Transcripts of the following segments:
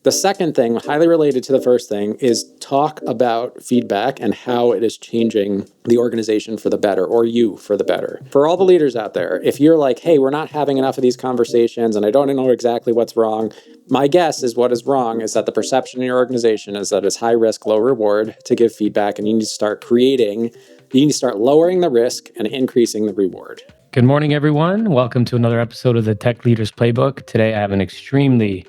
The second thing, highly related to the first thing, is talk about feedback and how it is changing the organization for the better, or you for the better. For all the leaders out there, if you're like, hey, we're not having enough of these conversations and I don't know exactly what's wrong, my guess is what is wrong is that the perception in your organization is that it's high risk, low reward to give feedback, and you need to start lowering the risk and increasing the reward. Good morning, everyone. Welcome to another episode of the Tech Leaders Playbook. Today, I have an extremely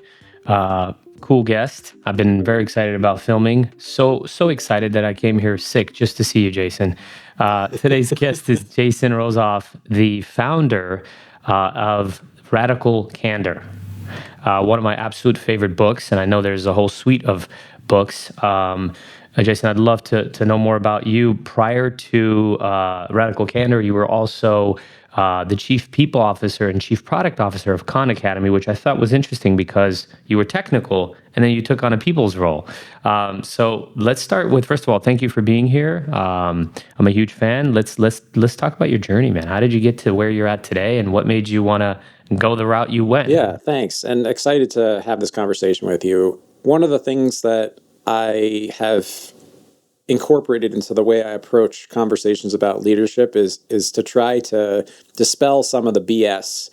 cool guest. I've been very excited about filming. So excited that I came here sick just to see you, Jason. Today's guest is Jason Rosoff, the founder of Radical Candor. One of my absolute favorite books, and I know there's a whole suite of books. Jason, I'd love to know more about you. Prior to Radical Candor, you were also the Chief People Officer and Chief Product Officer of Khan Academy, which I thought was interesting because you were technical and then you took on a people's role. So let's start with, first of all, thank you for being here. I'm a huge fan. Let's talk about your journey, man. How did you get to where you're at today, and what made you want to go the route you went? Yeah, thanks. And excited to have this conversation with you. One of the things that I have incorporated into the way I approach conversations about leadership is to try to dispel some of the BS,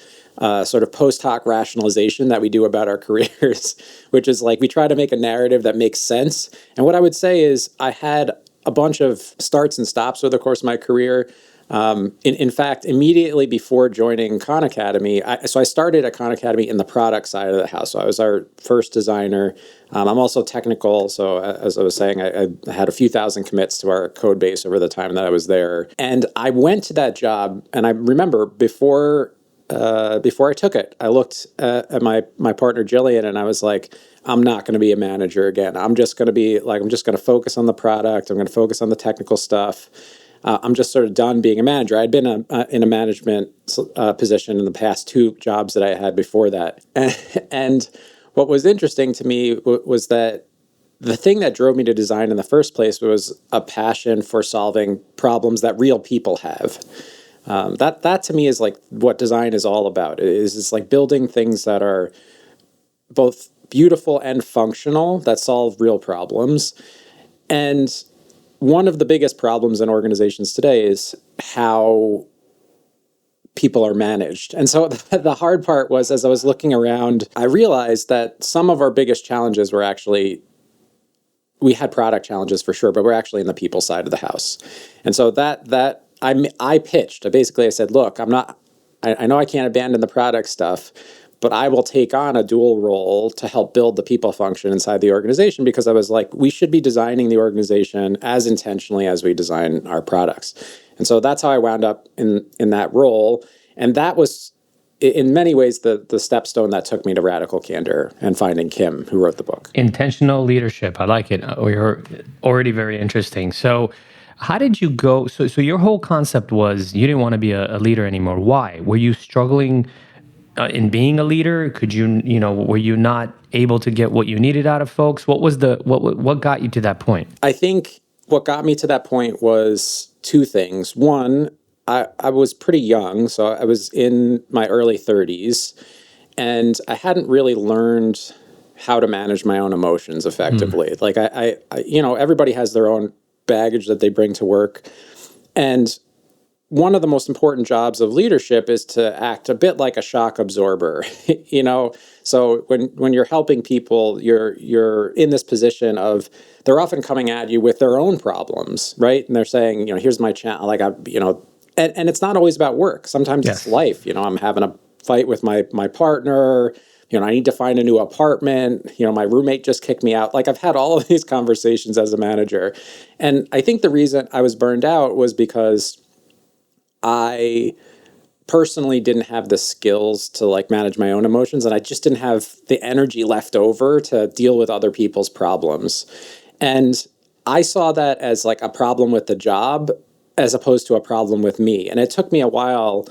sort of post hoc rationalization that we do about our careers, which is like we try to make a narrative that makes sense. And what I would say is I had a bunch of starts and stops over the course of my career. In fact, immediately before joining Khan Academy, I started at Khan Academy in the product side of the house. So I was our first designer. I'm also technical. So as I was saying, I had a few thousand commits to our code base over the time that I was there. And I went to that job, and I remember before I took it, I looked at my partner Jillian, and I was like, I'm not going to be a manager again. I'm just going to focus on the product. I'm going to focus on the technical stuff. I'm just sort of done being a manager. I'd been in a management position in the past two jobs that I had before that. And what was interesting to me was that the thing that drove me to design in the first place was a passion for solving problems that real people have. That to me is like what design is all about. It's like building things that are both beautiful and functional, that solve real problems. And one of the biggest problems in organizations today is how people are managed. And so the hard part was, as I was looking around, I realized that some of our biggest challenges were actually, we had product challenges for sure, but we're actually in the people side of the house. And so I pitched. I said, look, I know I can't abandon the product stuff, but I will take on a dual role to help build the people function inside the organization, because I was like, we should be designing the organization as intentionally as we design our products. And so that's how I wound up in that role. And that was, in many ways, the stepstone that took me to Radical Candor and finding Kim, who wrote the book. Intentional leadership. I like it. You're already very interesting. So how did you go? So your whole concept was you didn't want to be a leader anymore. Why? Were you struggling in being a leader? Were you not able to get what you needed out of folks? What got you to that point? I think what got me to that point was two things. One, I was pretty young, so I was in my early 30s, and I hadn't really learned how to manage my own emotions effectively. Like I everybody has their own baggage that they bring to work, and one of the most important jobs of leadership is to act a bit like a shock absorber, So when you're helping people, you're in this position of, they're often coming at you with their own problems, right? And they're saying, here's my challenge, and it's not always about work. Sometimes It's life. I'm having a fight with my partner. I need to find a new apartment. My roommate just kicked me out. Like, I've had all of these conversations as a manager. And I think the reason I was burned out was because I personally didn't have the skills to manage my own emotions, and I just didn't have the energy left over to deal with other people's problems. And I saw that as a problem with the job as opposed to a problem with me. And it took me a while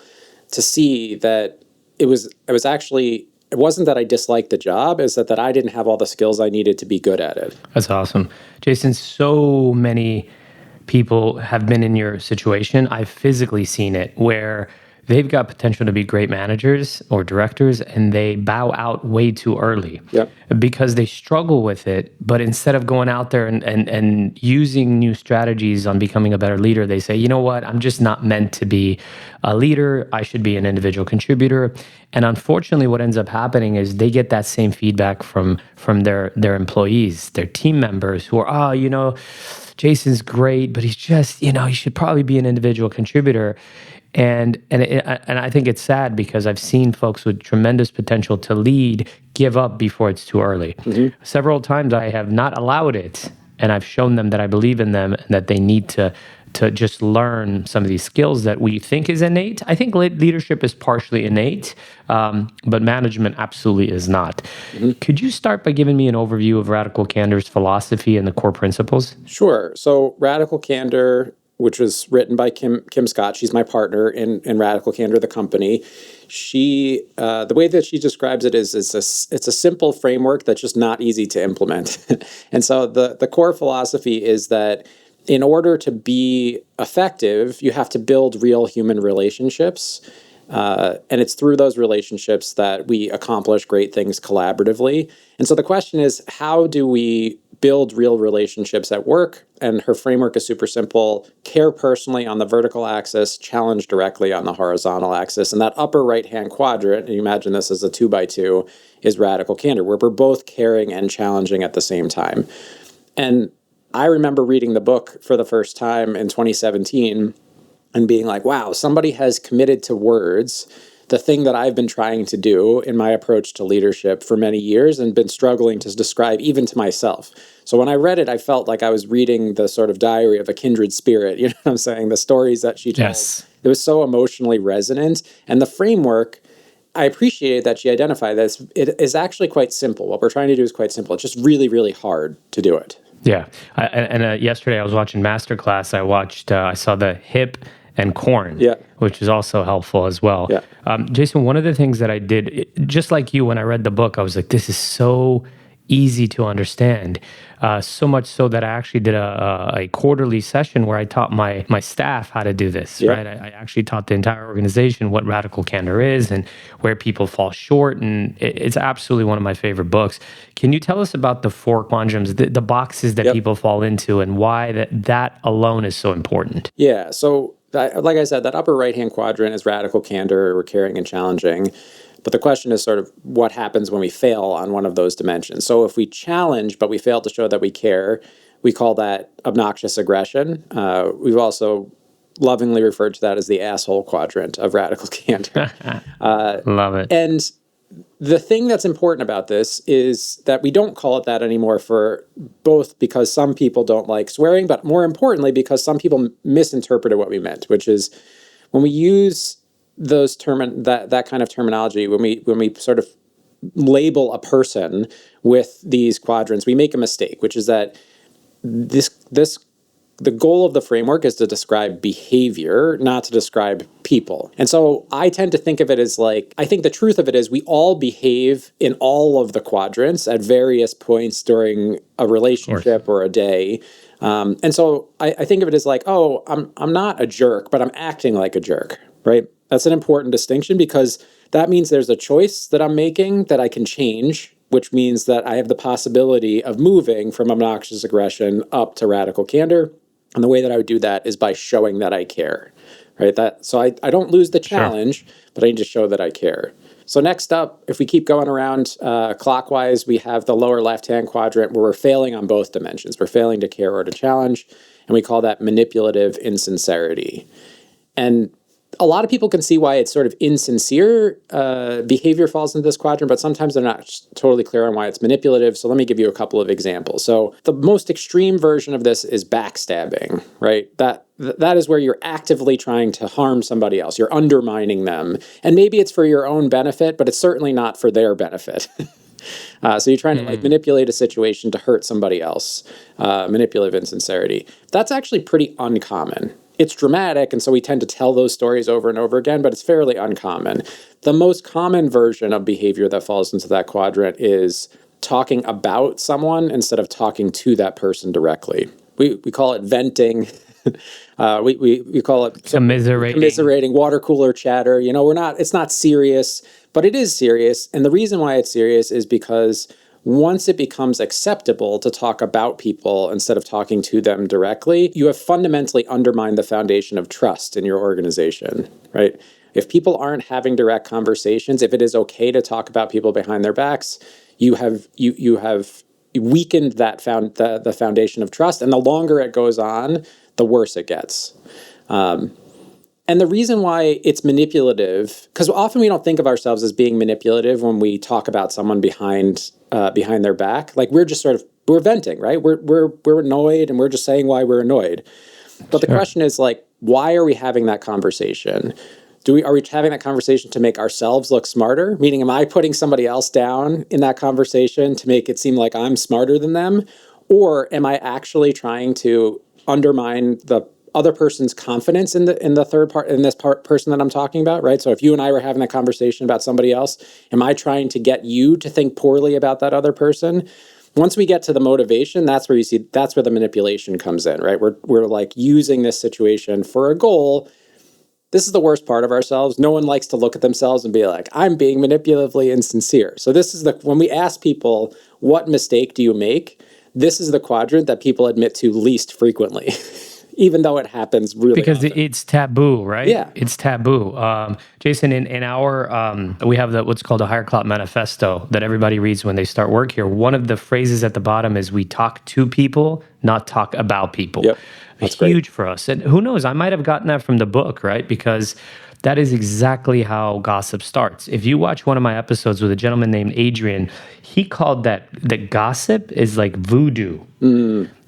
to see that it wasn't that I disliked the job, is that I didn't have all the skills I needed to be good at it. That's awesome. Jason, so many people have been in your situation. I've physically seen it, where they've got potential to be great managers or directors, and they bow out way too early Yep. because they struggle with it. But instead of going out there and using new strategies on becoming a better leader, they say, you know what, I'm just not meant to be a leader. I should be an individual contributor. And unfortunately, what ends up happening is they get that same feedback from their employees, their team members who are, oh, Jason's great, but he's just, he should probably be an individual contributor. And I think it's sad because I've seen folks with tremendous potential to lead give up before it's too early. Several times I have not allowed it, and I've shown them that I believe in them and that they need to just learn some of these skills that we think is innate. I think leadership is partially innate, but management absolutely is not. Could you start by giving me an overview of Radical Candor's philosophy and the core principles? Sure. So Radical Candor, which was written by Kim Scott, she's my partner in Radical Candor, the company. She, the way that she describes it is it's a simple framework that's just not easy to implement. And so the core philosophy is that in order to be effective, you have to build real human relationships. And it's through those relationships that we accomplish great things collaboratively. And so the question is, how do we build real relationships at work? And her framework is super simple: care personally on the vertical axis, challenge directly on the horizontal axis. And that upper right-hand quadrant, and you imagine this as a 2x2, is Radical Candor, where we're both caring and challenging at the same time. And I remember reading the book for the first time in 2017 and being like, wow, somebody has committed to words the thing that I've been trying to do in my approach to leadership for many years and been struggling to describe even to myself. So when I read it, I felt like I was reading the sort of diary of a kindred spirit. You know what I'm saying? The stories that she told. Yes. It was so emotionally resonant. And the framework, I appreciated that she identified this. It is actually quite simple. What we're trying to do is quite simple. It's just really, really hard to do it. Yeah. Yesterday I was watching Masterclass. I saw the hip and corn, Yeah. which is also helpful as well. Yeah. Jason, one of the things that I did, just like you, when I read the book, I was like, this is so easy to understand. So much so that I actually did a quarterly session where I taught my staff how to do this, Yeah. right? I actually taught the entire organization what Radical Candor is and where people fall short. And it's absolutely one of my favorite books. Can you tell us about the four quandrums, the boxes that Yep. people fall into, and why that alone is so important? Yeah. So, like I said, that upper right-hand quadrant is Radical Candor, or caring and challenging. But the question is sort of what happens when we fail on one of those dimensions. So if we challenge, but we fail to show that we care, we call that obnoxious aggression. We've also lovingly referred to that as the asshole quadrant of Radical Candor. Love it. And the thing that's important about this is that we don't call it that anymore, for both because some people don't like swearing, but more importantly, because some people misinterpreted what we meant, which is when we use that kind of terminology, when we sort of label a person with these quadrants, we make a mistake, which is that the goal of the framework is to describe behavior, not to describe people. And so I tend to think of it as I think the truth of it is we all behave in all of the quadrants at various points during a relationship or a day. And so I think of it as I'm not a jerk, but I'm acting like a jerk, right? That's an important distinction, because that means there's a choice that I'm making that I can change, which means that I have the possibility of moving from obnoxious aggression up to Radical Candor. And the way that I would do that is by showing that I care, right? So I don't lose the challenge, but I need to show that I care. So next up, if we keep going around clockwise, we have the lower left-hand quadrant where we're failing on both dimensions. We're failing to care or to challenge, and we call that manipulative insincerity. And a lot of people can see why it's sort of insincere behavior falls into this quadrant, but sometimes they're not totally clear on why it's manipulative. So let me give you a couple of examples. So the most extreme version of this is backstabbing, right? That is where you're actively trying to harm somebody else. You're undermining them. And maybe it's for your own benefit, but it's certainly not for their benefit. So you're trying to manipulate a situation to hurt somebody else. Manipulative insincerity. That's actually pretty uncommon. It's dramatic, and so we tend to tell those stories over and over again, but it's fairly uncommon. The most common version of behavior that falls into that quadrant is talking about someone instead of talking to that person directly. we call it venting. We call it Commiserating. water cooler chatter. It's not serious, but it is serious. And the reason why it's serious is because once it becomes acceptable to talk about people instead of talking to them directly, you have fundamentally undermined the foundation of trust in your organization, right? If people aren't having direct conversations, if it is okay to talk about people behind their backs, you have weakened the foundation of trust. And the longer it goes on, the worse it gets. And the reason why it's manipulative, because often we don't think of ourselves as being manipulative when we talk about someone behind their back. Like we're just we're venting, right? We're annoyed and we're just saying why we're annoyed. But the question is like, why are we having that conversation? Are we having that conversation to make ourselves look smarter? Meaning, am I putting somebody else down in that conversation to make it seem like I'm smarter than them? Or am I actually trying to undermine the other person's confidence in the third part, in this person that I'm talking about, right? So if you and I were having a conversation about somebody else, am I trying to get you to think poorly about that other person? Once we get to the motivation, that's where the manipulation comes in, right? We're like using this situation for a goal. This is the worst part of ourselves. No one likes to look at themselves and be like, I'm being manipulatively insincere. So this is when we ask people, what mistake do you make? This is the quadrant that people admit to least frequently, even though it happens really because often. it's taboo, right? Yeah. It's taboo. Jason, in our, we have what's called a Higher Clout Manifesto that everybody reads when they start work here. One of the phrases at the bottom is we talk to people, not talk about people. Yep. That's Huge great. for us. And who knows, I might have gotten that from the book, right? Because that is exactly how gossip starts. If you watch one of my episodes with a gentleman named Adrian, he called that gossip is like voodoo.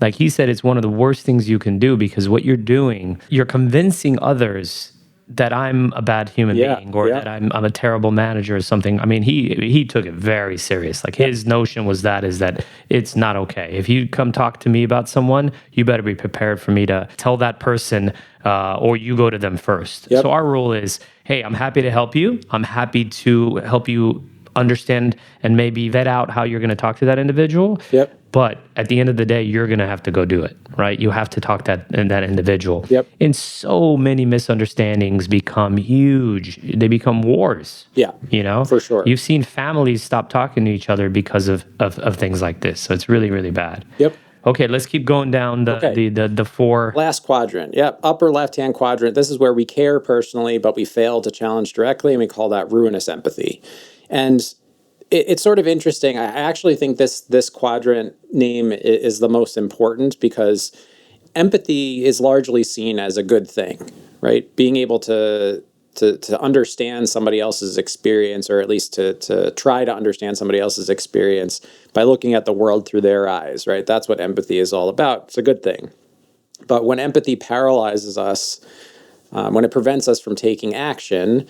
Like he said, it's one of the worst things you can do because what you're doing, you're convincing others that I'm a bad human being or that I'm a terrible manager or something. I mean, he took it very serious. Like his notion was that it's not okay. If you come talk to me about someone, you better be prepared for me to tell that person or you go to them first. So our rule is, hey, I'm happy to help you. I'm happy to help you understand and maybe vet out how you're going to talk to that individual. But at the end of the day, you're going to have to go do it, right? You have to talk that individual. And so many misunderstandings become huge. They become wars. For sure. You've seen families stop talking to each other because of things like this. So it's really, really bad. Okay, let's keep going down the four. Last quadrant. Upper left-hand quadrant. This is where we care personally, but we fail to challenge directly, and we call that ruinous empathy. And it's sort of interesting. I actually think this quadrant name is the most important because empathy is largely seen as a good thing, right? Being able to understand somebody else's experience, or at least to try to understand somebody else's experience by looking at the world through their eyes, right? That's what empathy is all about. It's a good thing. But when empathy paralyzes us, when it prevents us from taking action,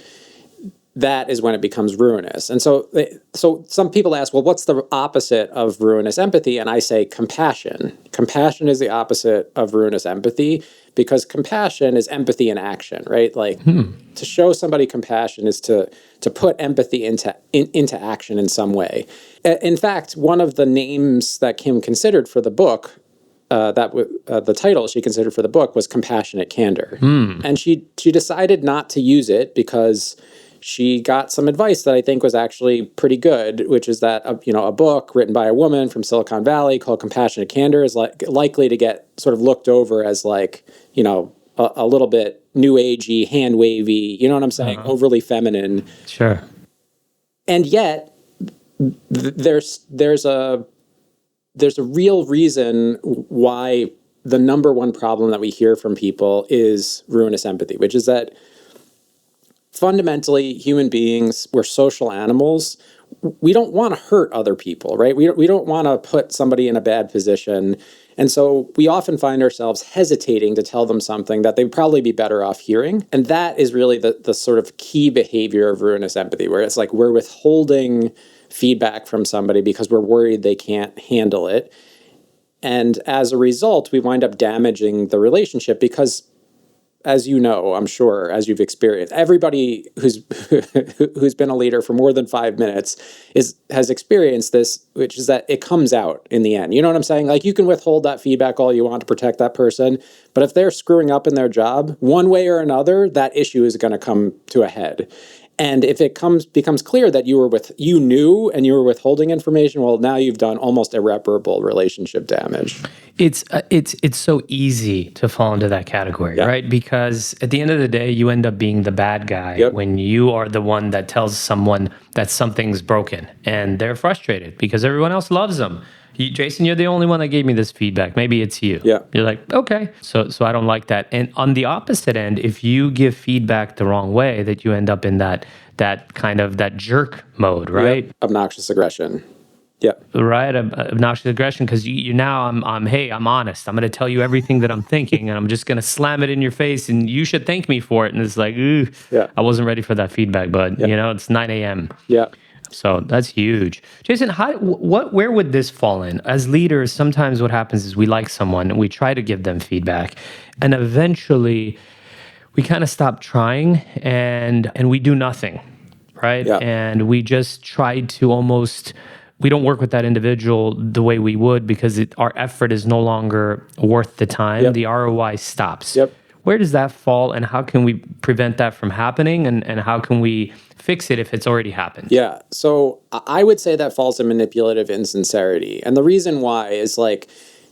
that is when it becomes ruinous. And so some people ask, well, what's the opposite of ruinous empathy? And I say compassion. Compassion is the opposite of ruinous empathy because compassion is empathy in action, right? Like to show somebody compassion is to put empathy into action in some way. In fact, one of the names that Kim considered for the book, the title she considered for the book was Compassionate Candor. And she decided not to use it because she got some advice that I think was actually pretty good, which is that a book written by a woman from Silicon Valley called Compassionate Candor is likely to get sort of looked over as like, a little bit new agey, hand wavy, you know what I'm saying? Overly feminine. Sure. And yet there's a real reason why the number one problem that we hear from people is ruinous empathy, which is that fundamentally, human beings, we're social animals. We don't want to hurt other people, right? We don't want to put somebody in a bad position. And so we often find ourselves hesitating to tell them something that they'd probably be better off hearing. And that is really the sort of key behavior of ruinous empathy, where it's like we're withholding feedback from somebody because we're worried they can't handle it. And as a result, we wind up damaging the relationship because as you know, I'm sure, as you've experienced, everybody who's been a leader for more than 5 minutes has experienced this, which is that it comes out in the end. You know what I'm saying? Like, you can withhold that feedback all you want to protect that person, but if they're screwing up in their job, one way or another, that issue is going to come to a head. And if it becomes clear that you knew and you were withholding information, well, now you've done almost irreparable relationship damage. It's so easy to fall into that category, right? Because at the end of the day, you end up being the bad guy when you are the one that tells someone that something's broken, and they're frustrated because everyone else loves them. Jason, you're the only one that gave me this feedback. Maybe it's you. Yeah. You're like, okay. So I don't like that. And on the opposite end, if you give feedback the wrong way, that you end up in that kind of that jerk mode, right? Obnoxious aggression. Yeah. Right. Obnoxious aggression, because you now I'm honest. I'm going to tell you everything that I'm thinking, and I'm just going to slam it in your face, and you should thank me for it. And it's like, ooh, I wasn't ready for that feedback, bud. It's 9 a.m. Yeah. So that's huge. Jason, where would this fall in? As leaders, sometimes what happens is we like someone and we try to give them feedback, and eventually we kind of stop trying and we do nothing, right? Yeah. And we just try to we don't work with that individual the way we would, because our effort is no longer worth the time. The ROI stops. Where does that fall, and how can we prevent that from happening, and how can we fix it if it's already happened? Yeah. So I would say that falls in manipulative insincerity. And the reason why is, like,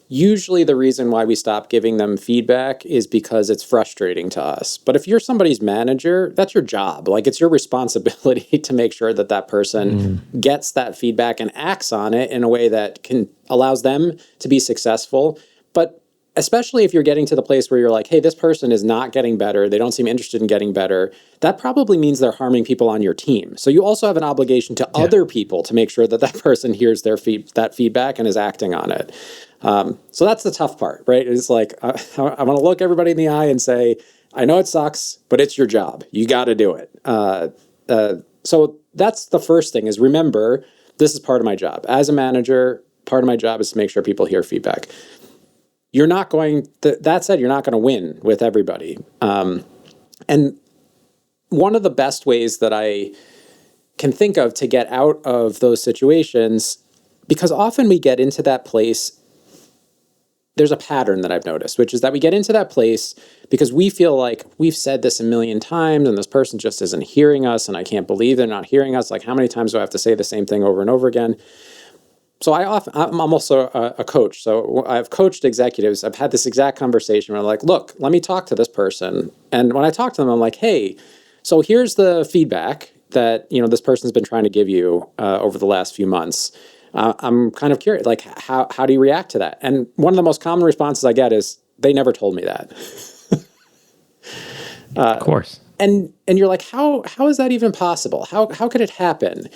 usually the reason why we stop giving them feedback is because it's frustrating to us. But if you're somebody's manager, that's your job. Like, it's your responsibility to make sure that that person gets that feedback and acts on it in a way that allows them to be successful. But especially if you're getting to the place where you're like, hey, this person is not getting better, they don't seem interested in getting better, that probably means they're harming people on your team. So you also have an obligation to other people to make sure that that person hears that feedback and is acting on it. So that's the tough part, right? It's like, I want to look everybody in the eye and say, I know it sucks, but it's your job. You got to do it. So that's the first thing, is remember, this is part of my job. As a manager, part of my job is to make sure people hear feedback. That said, you're not going to win with everybody. And one of the best ways that I can think of to get out of those situations, because often we get into that place, there's a pattern that I've noticed, which is that we get into that place because we feel like we've said this a million times and this person just isn't hearing us, and I can't believe they're not hearing us. Like, how many times do I have to say the same thing over and over again? So I'm also a coach. So I've coached executives. I've had this exact conversation where I'm like, look, let me talk to this person. And when I talk to them, I'm like, hey, so here's the feedback that, this person's been trying to give you over the last few months. I'm kind of curious, like, how do you react to that? And one of the most common responses I get is, they never told me that. Of course. And you're like, how is that even possible? How could it happen?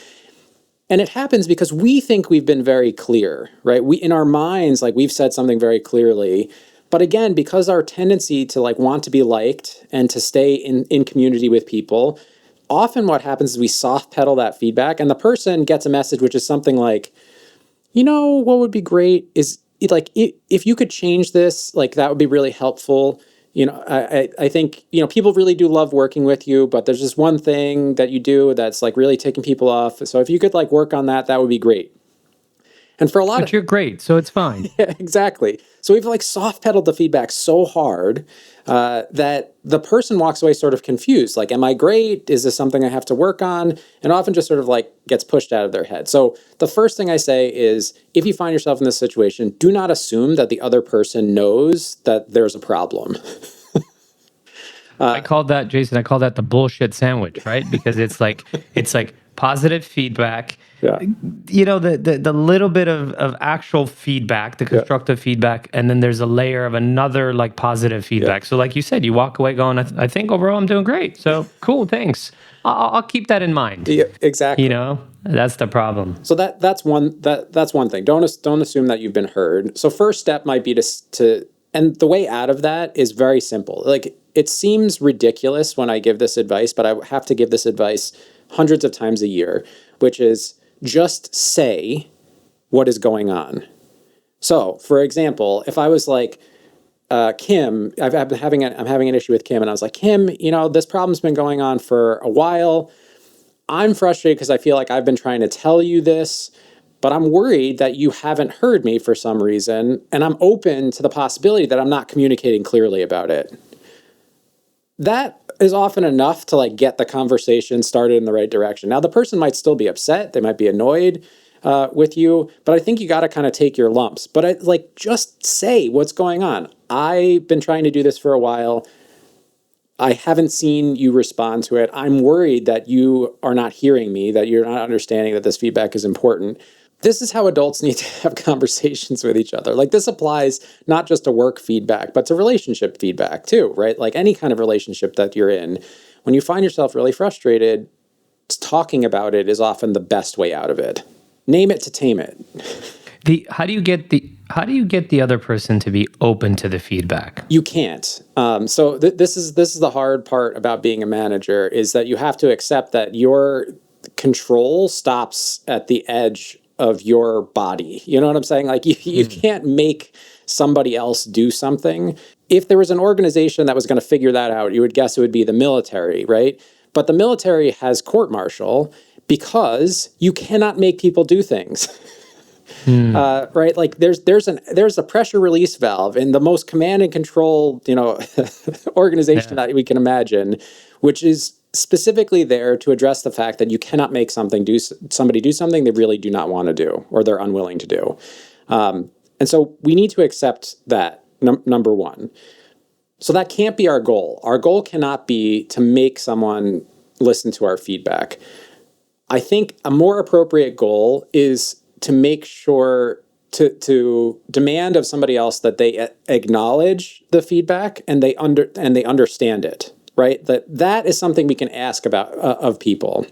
And it happens because we think we've been very clear, right? We, in our minds, like, we've said something very clearly. But again, because our tendency to, like, want to be liked and to stay in community with people, often what happens is we soft pedal that feedback, and the person gets a message which is something like, what would be great is, like, if you could change this, like, that would be really helpful. I think, people really do love working with you, but there's just one thing that you do that's, like, really taking people off. So if you could, like, work on that, that would be great. And for a lot But you're great, so it's fine. Yeah, exactly. So we've, like, soft pedaled the feedback so hard that the person walks away sort of confused. Like, am I great? Is this something I have to work on? And often just sort of, like, gets pushed out of their head. So the first thing I say is, if you find yourself in this situation, do not assume that the other person knows that there's a problem. I call that, Jason, the bullshit sandwich, right? Because it's like positive feedback. Yeah. The little bit of actual feedback, the constructive feedback, and then there's a layer of another, like, positive feedback. So like you said, you walk away going, I think overall I'm doing great. So cool, thanks. I'll keep that in mind. Yeah, exactly. That's the problem. So that's one thing. Don't assume that you've been heard. So first step might be to and the way out of that is very simple. Like, it seems ridiculous when I give this advice, but I have to give this advice hundreds of times a year, which is just say what is going on. So, for example, if I was like, Kim, I'm having an issue with Kim, and I was like, Kim, this problem's been going on for a while. I'm frustrated because I feel like I've been trying to tell you this, but I'm worried that you haven't heard me for some reason, and I'm open to the possibility that I'm not communicating clearly about it. That is often enough to like get the conversation started in the right direction. Now, the person might still be upset. They might be annoyed with you, but I think you got to kind of take your lumps. But just say what's going on. I've been trying to do this for a while. I haven't seen you respond to it. I'm worried that you are not hearing me, that you're not understanding that this feedback is important. This is how adults need to have conversations with each other. Like, this applies not just to work feedback, but to relationship feedback too, right? Like any kind of relationship that you're in, when you find yourself really frustrated, talking about it is often the best way out of it. Name it to tame it. How do you get the other person to be open to the feedback? You can't. So this is the hard part about being a manager, is that you have to accept that your control stops at the edge of your body. You know what I'm saying? Like you can't make somebody else do something. If there was an organization that was going to figure that out, you would guess it would be the military, right? But the military has court-martial because you cannot make people do things. Right? Like there's a pressure release valve in the most command and control, organization that we can imagine, which is specifically there to address the fact that you cannot make somebody do something they really do not want to do or they're unwilling to do. And so we need to accept that, number one. So that can't be our goal. Our goal cannot be to make someone listen to our feedback. I think a more appropriate goal is to make sure to demand of somebody else that they acknowledge the feedback and they understand it, right? That is something we can ask about of people.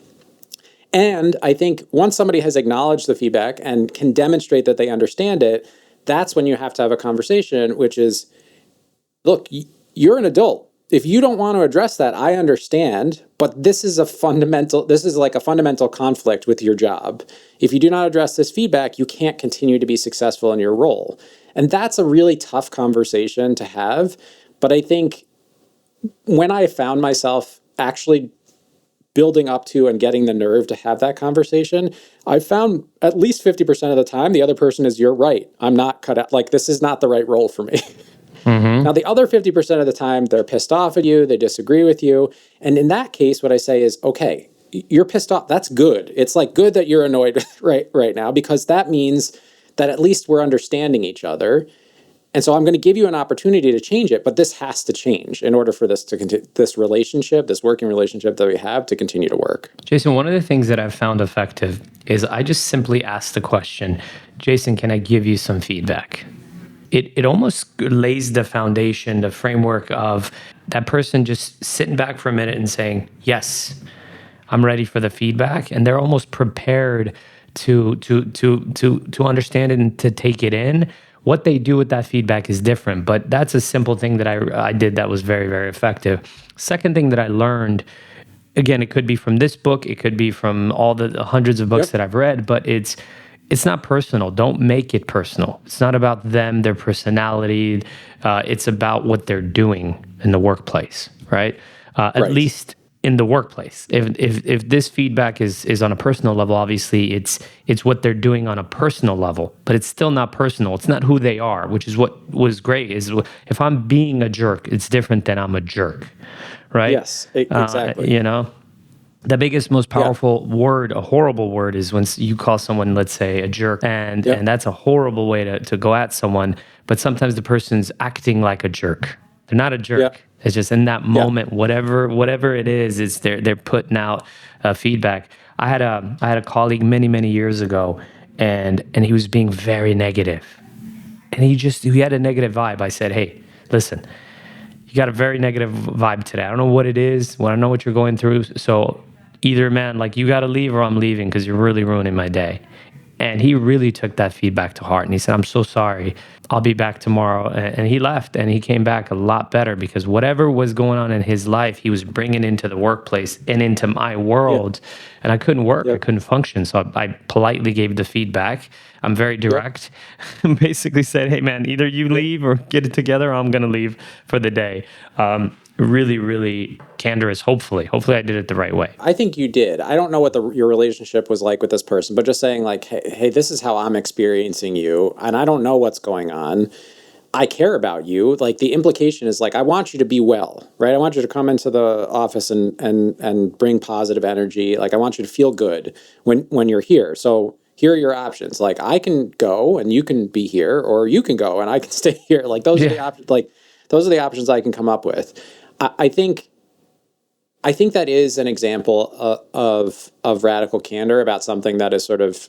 And I think once somebody has acknowledged the feedback and can demonstrate that they understand it, that's when you have to have a conversation, which is, look, you're an adult. If you don't want to address that, I understand, but this is like a fundamental conflict with your job. If you do not address this feedback, you can't continue to be successful in your role. And that's a really tough conversation to have. But I think when I found myself actually building up to and getting the nerve to have that conversation, I found at least 50% of the time, the other person is, you're right. I'm not cut out. Like, this is not the right role for me. Now, the other 50% of the time, they're pissed off at you, they disagree with you. And in that case, what I say is, okay, you're pissed off. That's good. It's like good that you're annoyed right now, because that means that at least we're understanding each other. And so I'm going to give you an opportunity to change it, but this has to change in order for this to continue, this working relationship that we have, to continue to work. Jason, one of the things that I've found effective is I just simply ask the question, Jason, can I give you some feedback? It almost lays the foundation, the framework of that person just sitting back for a minute and saying, yes, I'm ready for the feedback. And they're almost prepared to understand it and to take it in. What they do with that feedback is different, but that's a simple thing that I did that was very, very effective. Second thing that I learned, again, it could be from this book, it could be from all the hundreds of books that I've read, but it's not personal. Don't make it personal. It's not about them, their personality. It's about what they're doing in the workplace, right? At least in the workplace. If this feedback is on a personal level, obviously it's what they're doing on a personal level, but it's still not personal. It's not who they are, which is what was great. Is if I'm being a jerk, it's different than I'm a jerk, right? Yes, exactly. The biggest, most powerful word, a horrible word, is when you call someone, let's say, a jerk. And that's a horrible way to go at someone. But sometimes the person's acting like a jerk. They're not a jerk. Yep. It's just in that moment, whatever it is, it's they're putting out feedback. I had a colleague many years ago, and he was being very negative. And he had a negative vibe. I said, hey, listen, you got a very negative vibe today. I don't know what it is. I don't know what you're going through. So either, man, like, you got to leave or I'm leaving, because you're really ruining my day. And he really took that feedback to heart. And he said, I'm so sorry. I'll be back tomorrow. And he left and he came back a lot better because whatever was going on in his life, he was bringing into the workplace and into my Yeah. world. And I couldn't work. I Yep. couldn't function. So I politely gave the feedback. I'm very Yep. direct. Basically said, hey, man, either you Yep. leave or get it together, or I'm going to leave for the day. Really, really candorous, hopefully. Hopefully I did it the right way. I think you did. I don't know what your relationship was like with this person, but just saying like, hey, this is how I'm experiencing you, and I don't know what's going on. I care about you. Like the implication is like, I want you to be well, right? I want you to come into the office and bring positive energy. Like I want you to feel good when you're here. So here are your options. Like I can go and you can be here, or you can go and I can stay here. Like those are the Yeah. options. Like those are the options I can come up with. I think that is an example of radical candor about something that is sort of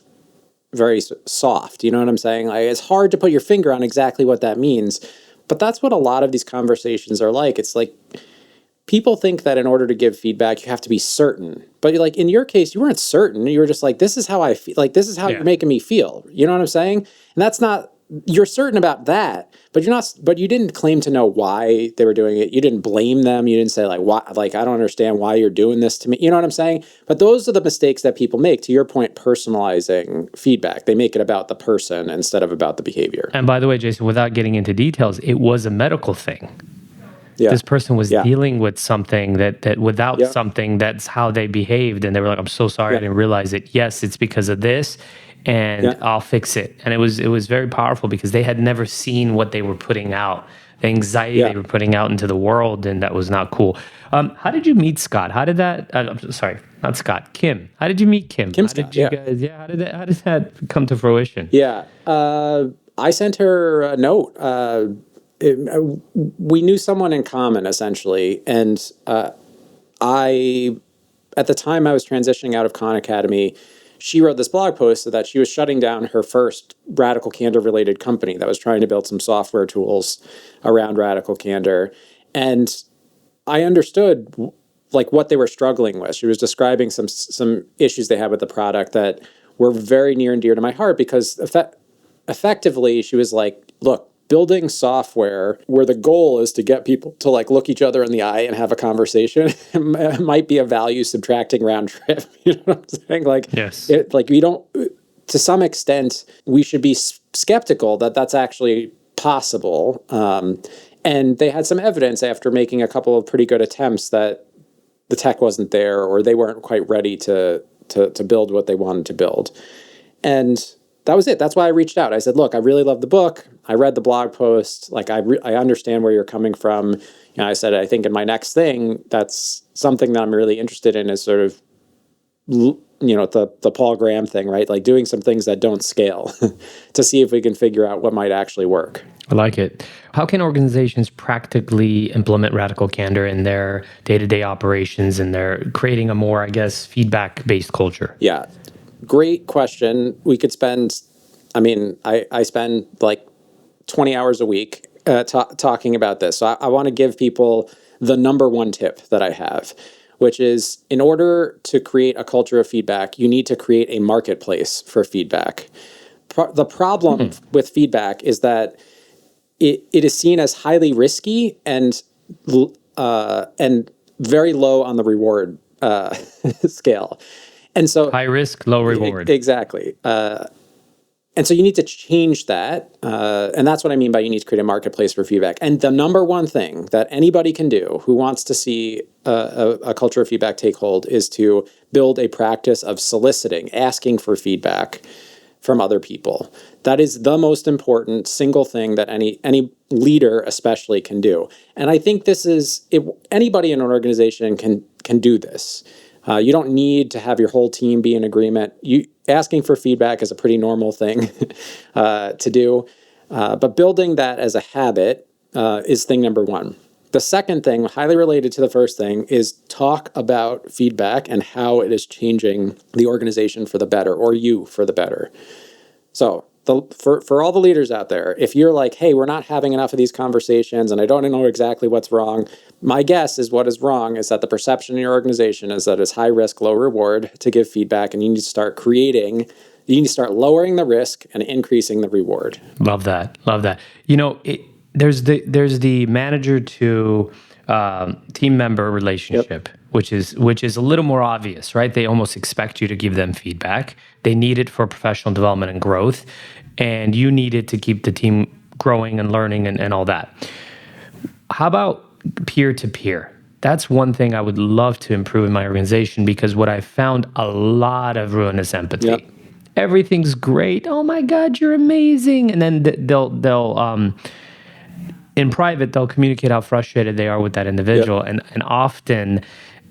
very soft. You know what I'm saying? Like, it's hard to put your finger on exactly what that means, but that's what a lot of these conversations are like. It's like people think that in order to give feedback, you have to be certain. But like in your case, you weren't certain. You were just like, this is how I feel. Like this is how Yeah. you're making me feel. You know what I'm saying? And that's not. You're certain about that, but you're not. But you didn't claim to know why they were doing it. You didn't blame them. You didn't say like, why? Like I don't understand why you're doing this to me. You know what I'm saying? But those are the mistakes that people make. To your point, personalizing feedback. They make it about the person instead of about the behavior. And by the way, Jason, without getting into details, it was a medical thing. Yeah. This person was Yeah. dealing with something that without Yeah. something, that's how they behaved. And they were like, I'm so sorry, I Yeah. didn't realize it. Yes, it's because of this, and Yeah. I'll fix it. And it was very powerful because they had never seen what they were putting out, the anxiety Yeah. they were putting out into the world, and that was not cool. How did you meet Scott? How did that? I'm sorry, not Scott. Kim. How did you meet Kim? Kim How Scott. did you Yeah. guys? Yeah. How did that come to fruition? Yeah. I sent her a note. We knew someone in common, essentially. And I, at the time I was transitioning out of Khan Academy, she wrote this blog post that she was shutting down her first Radical Candor related company that was trying to build some software tools around Radical Candor. And I understood like what they were struggling with. She was describing some issues they had with the product that were very near and dear to my heart because effectively she was like, look, building software where the goal is to get people to like look each other in the eye and have a conversation it might be a value subtracting round trip. You know what I'm saying? Like, Yes. like we don't, to some extent, we should be skeptical that that's actually possible. And they had some evidence after making a couple of pretty good attempts that the tech wasn't there or they weren't quite ready to build what they wanted to build. And that was it. That's why I reached out. I said, look, I really love the book. I read the blog post. Like, I understand where you're coming from. You know, I said, I think in my next thing, that's something that I'm really interested in is sort of, you know, the Paul Graham thing, right? Like doing some things that don't scale to see if we can figure out what might actually work. I like it. How can organizations practically implement radical candor in their day-to-day operations and their creating a more, I guess, feedback-based culture? Yeah. Great question. We could spend, I mean, I spend like 20 hours a week talking about this. So I want to give people the number one tip that I have, which is in order to create a culture of feedback, you need to create a marketplace for feedback. The problem with feedback is that it is seen as highly risky and very low on the reward scale. And so High risk, low reward. exactly. And so you need to change that. And that's what I mean by you need to create a marketplace for feedback. And the number one thing that anybody can do who wants to see a culture of feedback take hold is to build a practice of soliciting, asking for feedback from other people. That is the most important single thing that any leader especially can do. And I think this is, anybody in an organization can do this. You don't need to have your whole team be in agreement. Asking for feedback is a pretty normal thing to do. But building that as a habit is thing number one. The second thing, highly related to the first thing, is talk about feedback and how it is changing the organization for the better or you for the better. So for all the leaders out there, if you're like, hey, we're not having enough of these conversations and I don't know exactly what's wrong, my guess is what is wrong is that the perception in your organization is that it's high risk, low reward to give feedback, and you need to start creating You need to start lowering the risk and increasing the reward. Love that. Love that. There's the manager to team member relationship, which is a little more obvious, right? They almost expect you to give them feedback. They need it for professional development and growth, and you need it to keep the team growing and learning and all that. How about peer to peer? That's one thing I would love to improve in my organization, because what I found a lot of ruinous empathy. Yep. Everything's great. Oh my God, you're amazing. And then they'll in private, they'll communicate how frustrated they are with that individual. And often,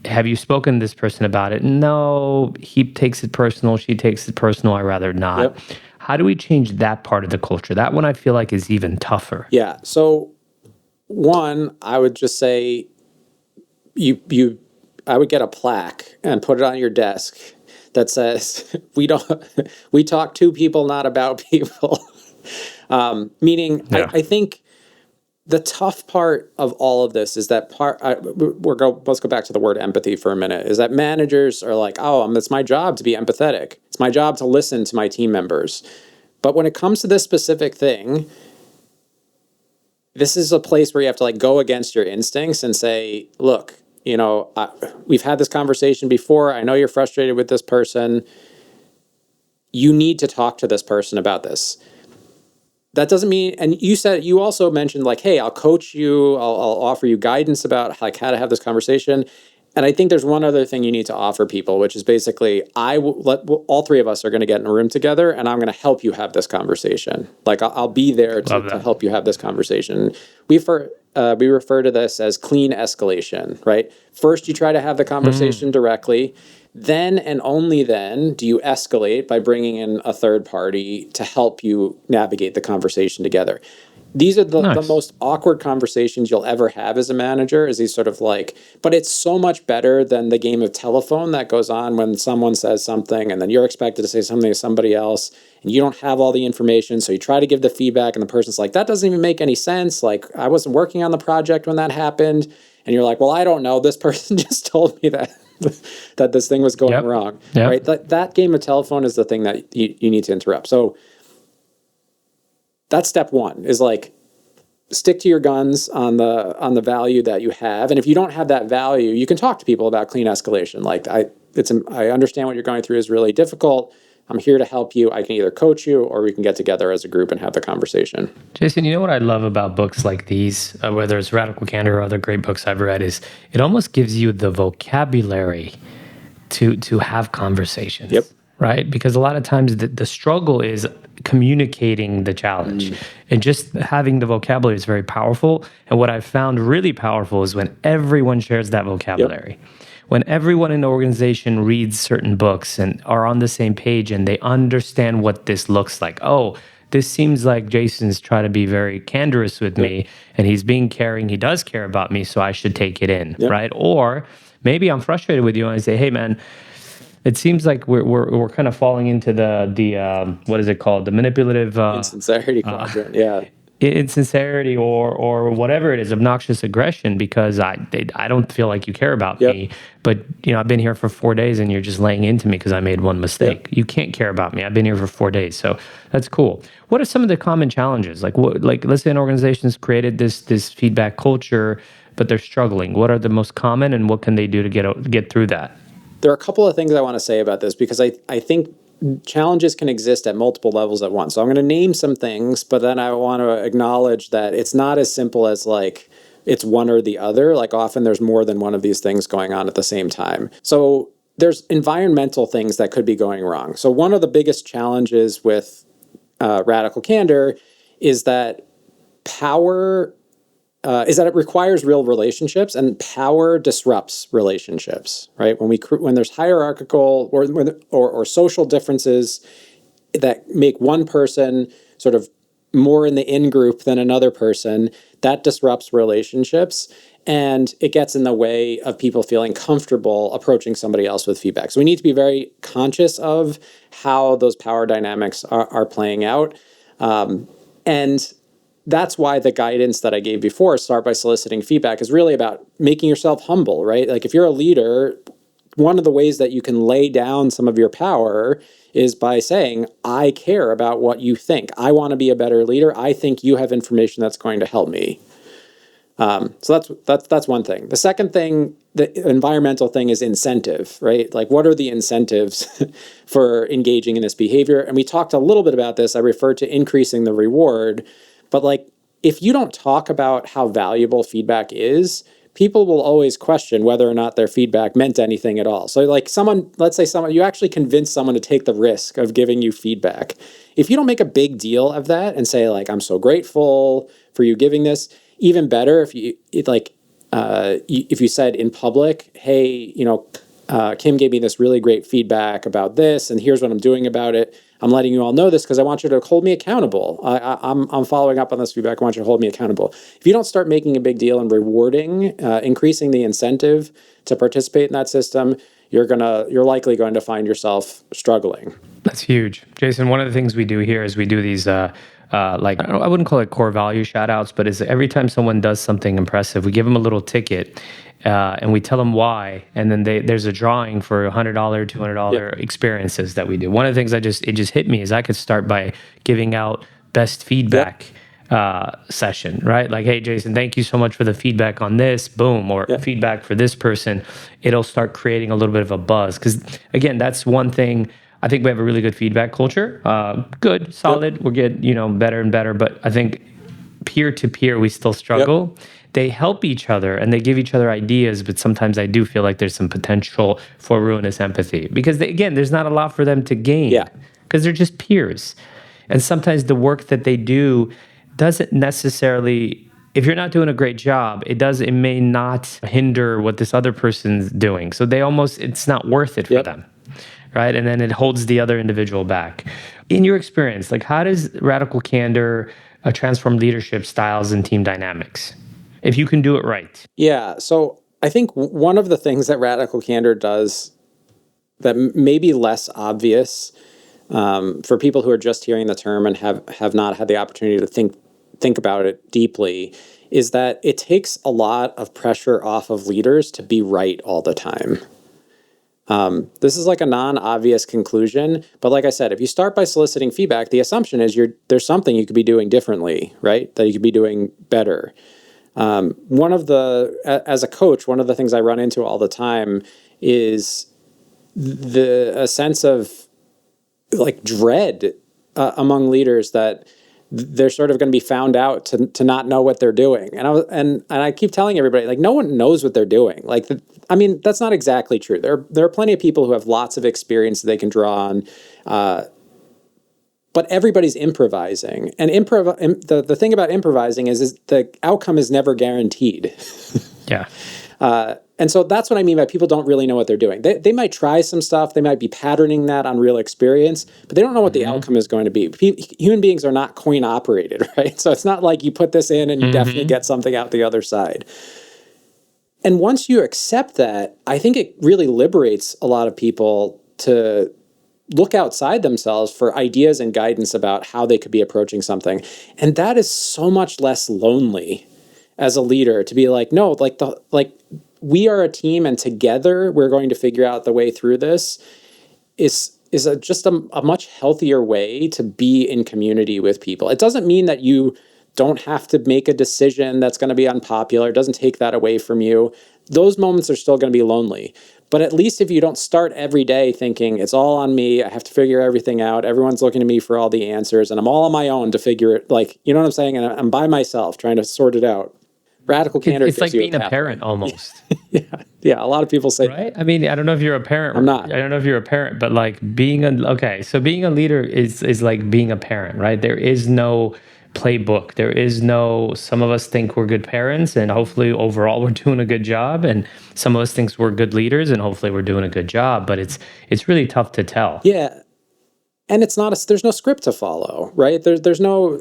have you spoken to this person about it? No, he takes it personal. She takes it personal. I rather not. Yep. How do we change that part of the culture? That one I feel like is even tougher. Yeah. So one, I would just say I would get a plaque and put it on your desk that says, we talk to people, not about people. Meaning, I think the tough part of all of this is that let's go back to the word empathy for a minute, is that managers are like, oh, it's my job to be empathetic. It's my job to listen to my team members. But when it comes to this specific thing, this is a place where you have to go against your instincts and say, look, we've had this conversation before. I know you're frustrated with this person. You need to talk to this person about this. That doesn't mean, and you also mentioned hey, I'll coach you, I'll offer you guidance about how to have this conversation. And I think there's one other thing you need to offer people, which is basically, all three of us are going to get in a room together, and I'm going to help you have this conversation. I'll be there to help you have this conversation. We refer to this as clean escalation, right? First, you try to have the conversation directly. Then and only then do you escalate by bringing in a third party to help you navigate the conversation together. These are the most awkward conversations you'll ever have as a manager, is these sort of but it's so much better than the game of telephone that goes on when someone says something and then you're expected to say something to somebody else and you don't have all the information. So you try to give the feedback and the person's like, that doesn't even make any sense. I wasn't working on the project when that happened. And you're like, well, I don't know. This person just told me that this thing was going wrong, right? That game of telephone is the thing that you need to interrupt. So that's step one, is stick to your guns on the value that you have. And if you don't have that value, you can talk to people about clean escalation. I understand what you're going through is really difficult. I'm here to help you. I can either coach you or we can get together as a group and have the conversation. Jason, you know what I love about books like these, whether it's Radical Candor or other great books I've read, is it almost gives you the vocabulary to have conversations. Yep. Right? Because a lot of times the struggle is communicating the challenge. And just having the vocabulary is very powerful. And what I've found really powerful is when everyone shares that vocabulary. Yep. When everyone in the organization reads certain books and are on the same page and they understand what this looks like. Oh, this seems like Jason's trying to be very candorous with me and he's being caring. He does care about me, so I should take it in, right? Or maybe I'm frustrated with you and I say, hey, man, it seems like we're kind of falling into the what is it called? The manipulative insincerity quadrant, insincerity or whatever it is, obnoxious aggression, because I don't feel like you care about me. But I've been here for 4 days and you're just laying into me because I made one mistake. You can't care about me. I've been here for 4 days, so that's cool. What are some of the common challenges? Let's say an organization's created this feedback culture, but they're struggling. What are the most common, and what can they do to get through that? There are a couple of things I want to say about this, because I think challenges can exist at multiple levels at once. So I'm going to name some things, but then I want to acknowledge that it's not as simple as it's one or the other. Often there's more than one of these things going on at the same time. So there's environmental things that could be going wrong. So one of the biggest challenges with Radical Candor is that it requires real relationships, and power disrupts relationships, right? When there's hierarchical or social differences that make one person sort of more in the in-group than another person, that disrupts relationships, and it gets in the way of people feeling comfortable approaching somebody else with feedback. So we need to be very conscious of how those power dynamics are playing out. And that's why the guidance that I gave before, start by soliciting feedback, is really about making yourself humble, right? If you're a leader, one of the ways that you can lay down some of your power is by saying, I care about what you think. I want to be a better leader. I think you have information that's going to help me. So that's one thing. The second thing, the environmental thing, is incentive, right? Like, what are the incentives for engaging in this behavior? And we talked a little bit about this. I referred to increasing the reward, but like, if you don't talk about how valuable feedback is, people will always question whether or not their feedback meant anything at all. So like let's say you actually convince someone to take the risk of giving you feedback. If you don't make a big deal of that and say like, I'm so grateful for you giving this, even better if you said in public, hey, Kim gave me this really great feedback about this, and here's what I'm doing about it. I'm letting you all know this because I want you to hold me accountable. I'm following up on this feedback. I want you to hold me accountable. If you don't start making a big deal and rewarding, increasing the incentive to participate in that system, you're likely going to find yourself struggling. That's huge. Jason, one of the things we do here is we do these like, I wouldn't call it core value shout outs, but is every time someone does something impressive, we give them a little ticket and we tell them why. And then there's a drawing for $100, $200 experiences that we do. One of the things it just hit me is I could start by giving out best feedback session, right? Like, hey, Jason, thank you so much for the feedback on this, boom, or feedback for this person. It'll start creating a little bit of a buzz. Because again, that's one thing. I think we have a really good feedback culture. Good, solid. We're getting, better and better. But I think peer to peer, we still struggle. They help each other and they give each other ideas. But sometimes I do feel like there's some potential for ruinous empathy because there's not a lot for them to gain because they're just peers. And sometimes the work that they do doesn't necessarily, if you're not doing a great job, it may not hinder what this other person's doing. So it's not worth it for them. Right. And then it holds the other individual back. In your experience, like, how does Radical Candor transform leadership styles and team dynamics? If you can do it right. Yeah. So I think one of the things that Radical Candor does that may be less obvious for people who are just hearing the term and have not had the opportunity to think about it deeply is that it takes a lot of pressure off of leaders to be right all the time. This is like a non-obvious conclusion, but like I said, if you start by soliciting feedback, the assumption is there's something you could be doing differently, right? That you could be doing better. As a coach, one of the things I run into all the time is a sense of like dread among leaders that they're sort of going to be found out to not know what they're doing. And I keep telling everybody, like, no one knows what they're doing. Like, that's not exactly true. There are plenty of people who have lots of experience that they can draw on, but everybody's improvising. And the thing about improvising is the outcome is never guaranteed. And so that's what I mean by people don't really know what they're doing. They might try some stuff. They might be patterning that on real experience, but they don't know what the outcome is going to be. Human beings are not coin operated, right? So it's not like you put this in and you definitely get something out the other side. And once you accept that, I think it really liberates a lot of people to look outside themselves for ideas and guidance about how they could be approaching something. And that is so much less lonely as a leader to be like, no, we are a team and together we're going to figure out the way through this is just a much healthier way to be in community with people. It doesn't mean that you don't have to make a decision that's going to be unpopular. It doesn't take that away from you. Those moments are still going to be lonely. But at least if you don't start every day thinking it's all on me, I have to figure everything out, everyone's looking to me for all the answers, and I'm all on my own to figure it, like, you know what I'm saying? And I'm by myself trying to sort it out. Radical Candor. It's like being a parent almost. Yeah. A lot of people say, right? I mean, I don't know if you're a parent. I'm not. I don't know if you're a parent, but like being a leader is like being a parent, right? There is no playbook. There is no, some of us think we're good parents and hopefully overall we're doing a good job. And some of us think we're good leaders and hopefully we're doing a good job, but it's really tough to tell. Yeah. And it's not, there's no script to follow, right? There's no,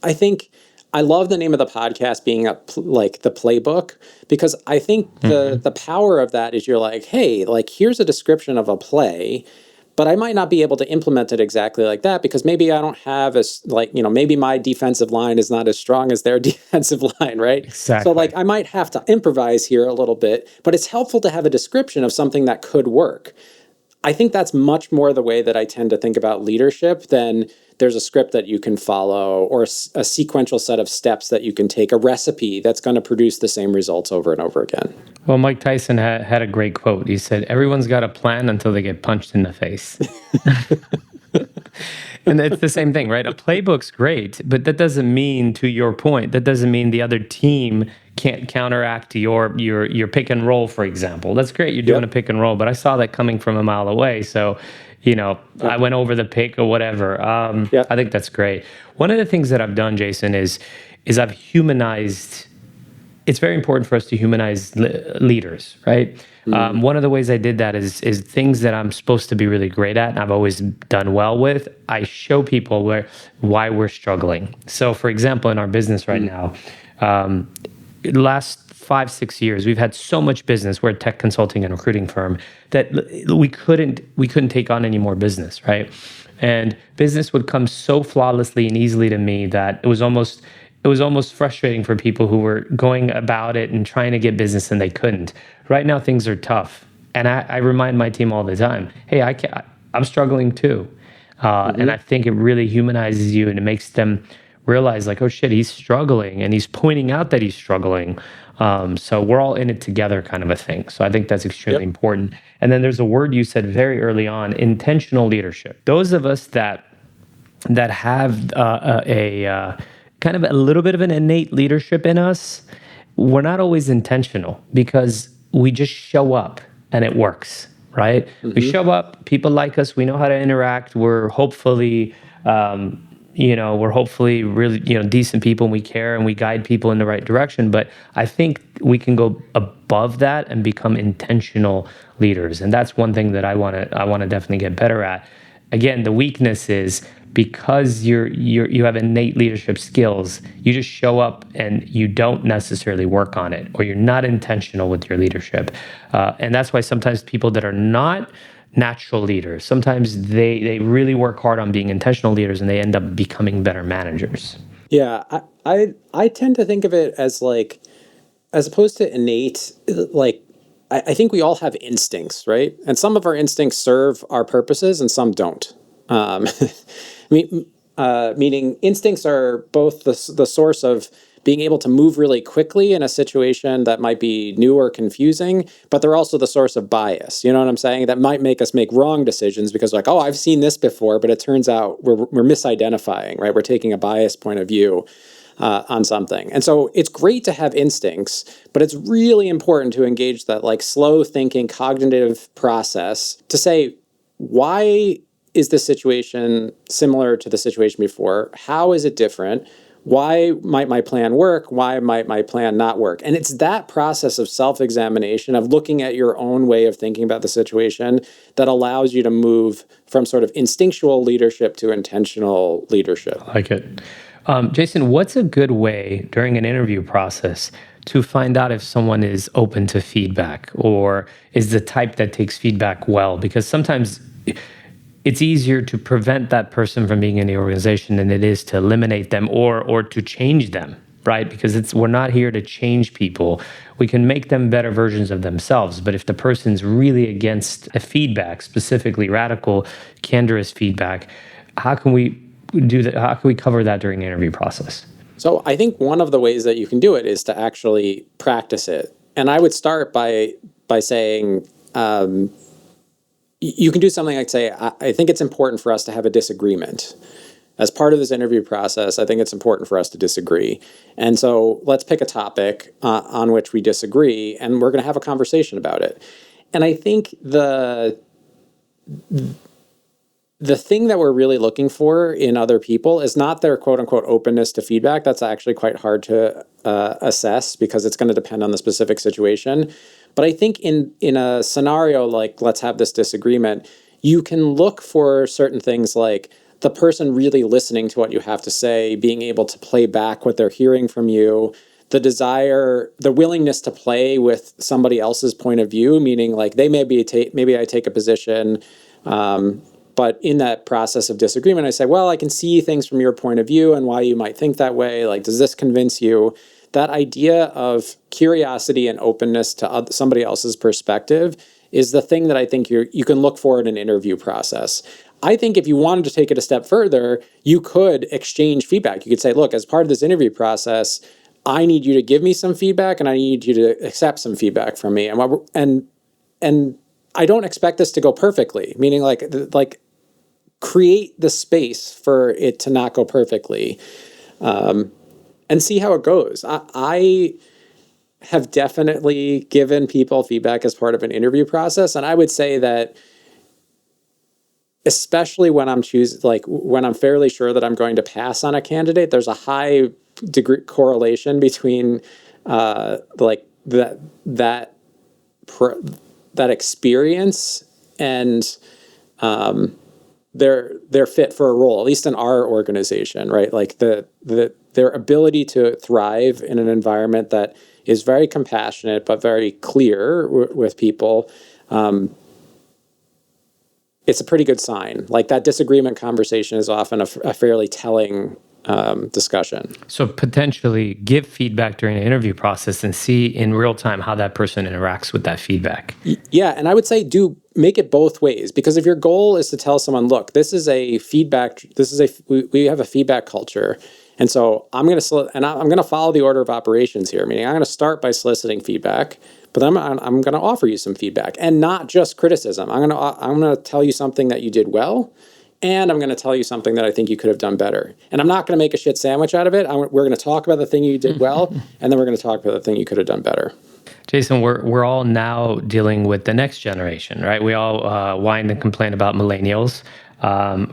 I think, I love the name of the podcast being like the Playbook, because I think the power of that is you're like, hey, like, here's a description of a play, but I might not be able to implement it exactly like that because maybe I don't have maybe my defensive line is not as strong as their defensive line, right? So Exactly. like I might have to improvise here a little bit, but it's helpful to have a description of something that could work. I think that's much more the way that I tend to think about leadership than there's a script that you can follow or a sequential set of steps that you can take, a recipe that's going to produce the same results over and over again. Well, Mike Tyson had a great quote. He said, "Everyone's got a plan until they get punched in the face." And it's the same thing, right? A playbook's great, but that doesn't mean, to your point, that doesn't mean the other team can't counteract your pick and roll, for example. That's great. You're doing a Yep. pick and roll, but I saw that coming from a mile away. So, I Yep. went over the pick or whatever. I Yep. think that's great. One of the things that I've done, Jason, is I've humanized. It's very important for us to humanize leaders, right? Mm. One of the ways I did that is things that I'm supposed to be really great at and I've always done well with. I show people why we're struggling. So, for example, in our business right Mm. now, last 5-6 years, we've had so much business. We're a tech consulting and recruiting firm that we couldn't take on any more business, right? And business would come so flawlessly and easily to me that it was almost frustrating for people who were going about it and trying to get business and they couldn't. Right now, things are tough. And I remind my team all the time, hey, I'm struggling too. And I Hmm. think it really humanizes you and it makes them realize like, oh shit, he's struggling and he's pointing out that he's struggling. So we're all in it together kind of a thing. So I think that's extremely Yep. important. And then there's a word you said very early on, intentional leadership. Those of us that have kind of a little bit of an innate leadership in us, we're not always intentional because we just show up and it works, right? We Hmm. show up, people like us, we know how to interact, we're hopefully really, decent people and we care and we guide people in the right direction. But I think we can go above that and become intentional leaders. And that's one thing that I want to definitely get better at. Again, the weakness is because you have innate leadership skills, you just show up and you don't necessarily work on it, or you're not intentional with your leadership. And that's why sometimes people that are not natural leaders, sometimes they really work hard on being intentional leaders and they end up becoming better managers. Yeah, I tend to think of it as like, as opposed to innate, like I think we all have instincts, right? And some of our instincts serve our purposes and some don't. I mean, meaning instincts are both the source of being able to move really quickly in a situation that might be new or confusing, but they're also the source of bias. You know what I'm saying? That might make us make wrong decisions because, like, oh, I've seen this before, but it turns out we're misidentifying, right? We're taking a biased point of view on something. And so it's great to have instincts, but it's really important to engage that like slow thinking cognitive process to say, why is this situation similar to the situation before? How is it different? Why might my plan work? Why might my plan not work? And it's that process of self examination, of looking at your own way of thinking about the situation, that allows you to move from sort of instinctual leadership to intentional leadership. I like it. Jason, what's a good way during an interview process to find out if someone is open to feedback or is the type that takes feedback well? Because sometimes it's easier to prevent that person from being in the organization than it is to eliminate them or to change them, right? Because we're not here to change people. We can make them better versions of themselves. But if the person's really against a feedback, specifically radical, candorous feedback, how can we do that? How can we cover that during the interview process? So I think one of the ways that you can do it is to actually practice it. And I would start by saying, you can do something like say, I think it's important for us to have a disagreement. As part of this interview process, I think it's important for us to disagree. And so let's pick a topic on which we disagree, and we're going to have a conversation about it. And I think the thing that we're really looking for in other people is not their quote unquote openness to feedback. That's actually quite hard to assess because it's going to depend on the specific situation. But I think in a scenario like, let's have this disagreement, you can look for certain things like the person really listening to what you have to say, being able to play back what they're hearing from you, the desire, the willingness to play with somebody else's point of view, meaning like they maybe I take a position But in that process of disagreement, I say, well, I can see things from your point of view and why you might think that way. Like, does this convince you? That idea of curiosity and openness to somebody else's perspective is the thing that I think you can look for in an interview process. I think if you wanted to take it a step further, you could exchange feedback. You could say, look, as part of this interview process, I need you to give me some feedback and I need you to accept some feedback from me. And I don't expect this to go perfectly, meaning like create the space for it to not go perfectly, and see how it goes. I have definitely given people feedback as part of an interview process, and I would say that especially when when I'm fairly sure that I'm going to pass on a candidate, there's a high degree correlation between like that experience and their fit for a role, at least in our organization, right? Like their ability to thrive in an environment that is very compassionate but very clear with people. It's a pretty good sign. Like that disagreement conversation is often a fairly telling discussion. So potentially give feedback during the interview process and see in real time how that person interacts with that feedback. Yeah, and I would say make it both ways, because if your goal is to tell someone, look, we have a feedback culture, and so I'm going to follow the order of operations here, meaning I'm going to start by soliciting feedback, but I'm going to offer you some feedback and not just criticism. I'm going to tell you something that you did well. And I'm going to tell you something that I think you could have done better. And I'm not going to make a shit sandwich out of it. We're going to talk about the thing you did well, and then we're going to talk about the thing you could have done better. Jason, we're all now dealing with the next generation, right? We all whine and complain about millennials.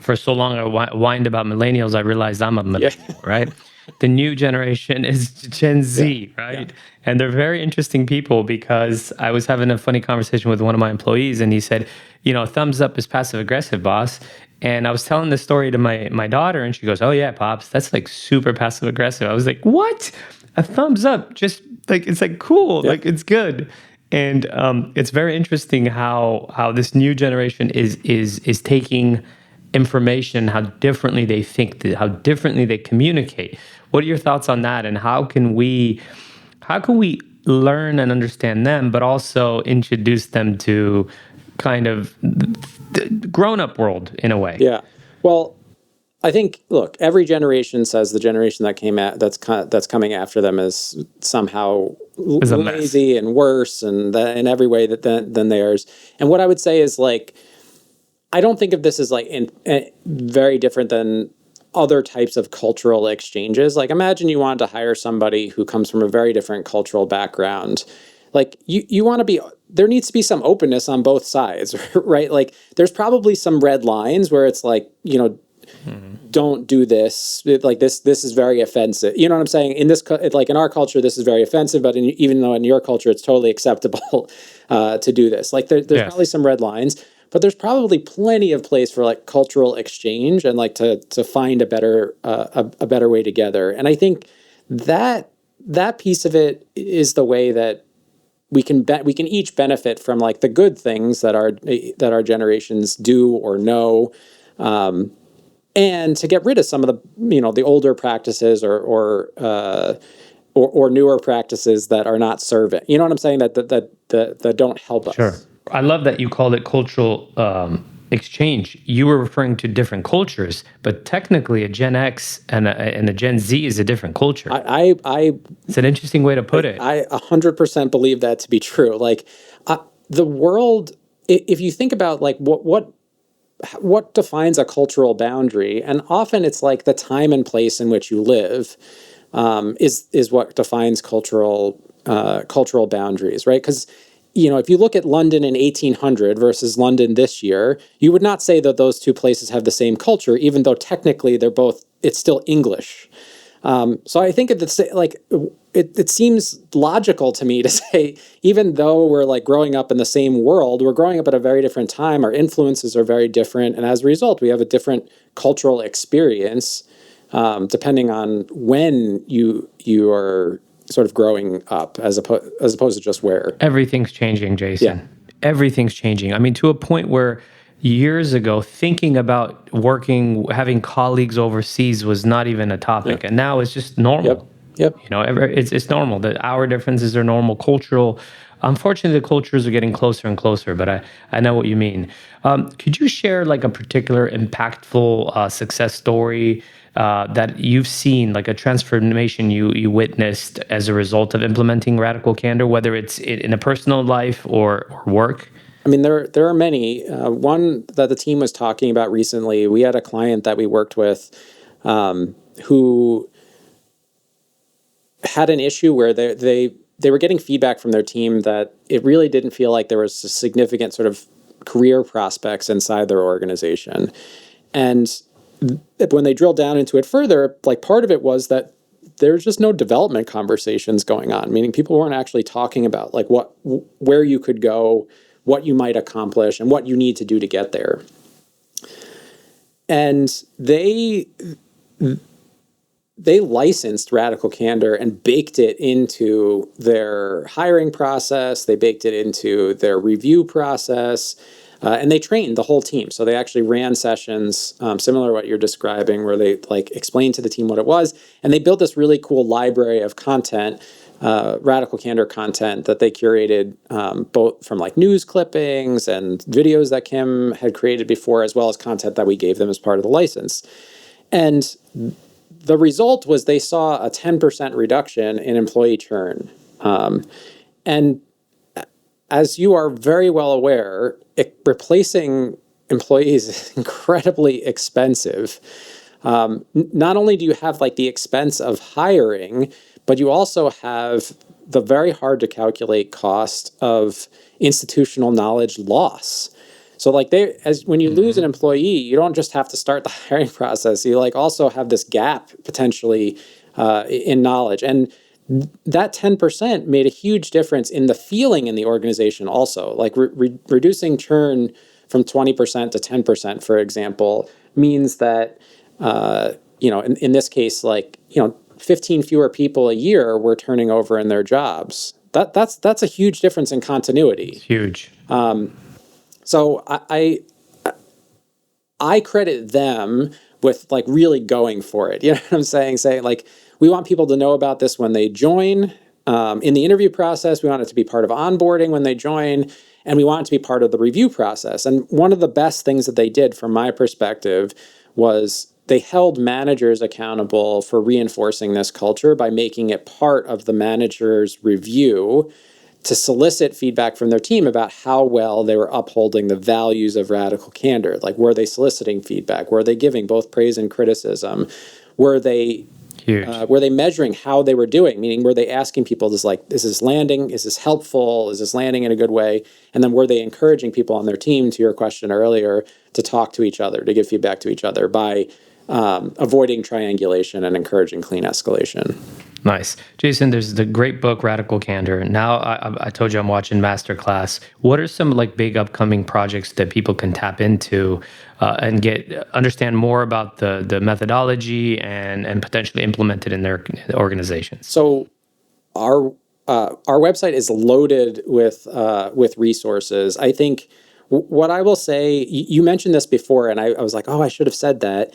For so long, I whined about millennials, I realized I'm a millennial, right? The new generation is Gen Z, right? Yeah. And they're very interesting people, because I was having a funny conversation with one of my employees, and he said, thumbs up is passive aggressive, boss. And I was telling this story to my daughter, and she goes, oh yeah, Pops, that's like super passive aggressive. I was like, what? A thumbs up, just like, it's like cool, yeah. Like it's good. And it's very interesting how this new generation is taking information, how differently they think, how differently they communicate. What are your thoughts on that? And how can we learn and understand them, but also introduce them to kind of the grown-up world in a way? Yeah. Well, I think, look, every generation says the generation that's coming after them is somehow lazy and worse and in every way than theirs. And what I would say is, like, I don't think of this as like very different than other types of cultural exchanges. Like, imagine you wanted to hire somebody who comes from a very different cultural background. Like, you want to be, there needs to be some openness on both sides, right? Like, there's probably some red lines where it's like, don't do this. Like this is very offensive. You know what I'm saying? Like in our culture, this is very offensive, but even though in your culture, it's totally acceptable to do this. Like there's yes. probably some red lines, but there's probably plenty of place for like cultural exchange and like to find a better way together. And I think that piece of it is the way that we can each benefit from like the good things that our generations do or know, and to get rid of some of the the older practices or newer practices that are not serving. You know what I'm saying? That don't help us. Sure. I love that you called it cultural exchange. You were referring to different cultures, but technically a Gen X and a Gen Z is a different culture. It's an interesting way to put it. I 100% believe that to be true. Like the world, if you think about like what defines a cultural boundary, and often it's like the time and place in which you live is what defines cultural boundaries, right? Because if you look at London in 1800 versus London this year, you would not say that those two places have the same culture, even though technically it's still English. So I think it seems logical to me to say, even though we're like growing up in the same world, we're growing up at a very different time. Our influences are very different. And as a result, we have a different cultural experience, depending on when you are sort of growing up as opposed to just where. Everything's changing, Jason. Yeah. Everything's changing. I mean, to a point where years ago, thinking about working, having colleagues overseas was not even a topic, Yep. and now it's just normal. Yep. Yep. It's normal. The hour differences are normal. Cultural. Unfortunately, the cultures are getting closer and closer. But I know what you mean. Could you share like a particular impactful success story that you've seen, like a transformation you witnessed as a result of implementing radical candor, whether it's in a personal life or work? I mean, there are many. One that the team was talking about recently, we had a client that we worked with who had an issue where they were getting feedback from their team that it really didn't feel like there was a significant sort of career prospects inside their organization. And when they drilled down into it further, like part of it was that there's just no development conversations going on, meaning people weren't actually talking about like where you could go, what you might accomplish, and what you need to do to get there. And they licensed Radical Candor and baked it into their hiring process. They baked it into their review process, and they trained the whole team. So they actually ran sessions similar to what you're describing, where they like explained to the team what it was, and they built this really cool library of content, Radical Candor content that they curated both from like news clippings and videos that Kim had created before, as well as content that we gave them as part of the license. And the result was they saw a 10% reduction in employee churn. And as you are very well aware, replacing employees is incredibly expensive. Not only do you have like the expense of hiring, but you also have the very hard to calculate cost of institutional knowledge loss. So like when you lose an employee, you don't just have to start the hiring process. You like also have this gap potentially in knowledge. And that 10% made a huge difference in the feeling in the organization also. Like reducing churn from 20% to 10%, for example, means that, in this case, 15 fewer people a year were turning over in their jobs. That's a huge difference in continuity. It's huge. So I credit them with like really going for it. You know what I'm saying? Saying like, we want people to know about this when they join. In the interview process, we want it to be part of onboarding when they join, and we want it to be part of the review process. And one of the best things that they did from my perspective was they held managers accountable for reinforcing this culture by making it part of the manager's review to solicit feedback from their team about how well they were upholding the values of radical candor. Like, were they soliciting feedback? Were they giving both praise and criticism? Were they measuring how they were doing? Meaning, were they asking people, is this landing? Is this helpful? Is this landing in a good way? And then were they encouraging people on their team, to your question earlier, to talk to each other, to give feedback to each other by avoiding triangulation and encouraging clean escalation? Nice. Jason, there's the great book, Radical Candor. Now, I told you I'm watching Masterclass. What are some like big upcoming projects that people can tap into and understand more about the methodology and potentially implement it in their organizations? So our website is loaded with resources. I think what I will say, you mentioned this before, and I was like, oh, I should have said that.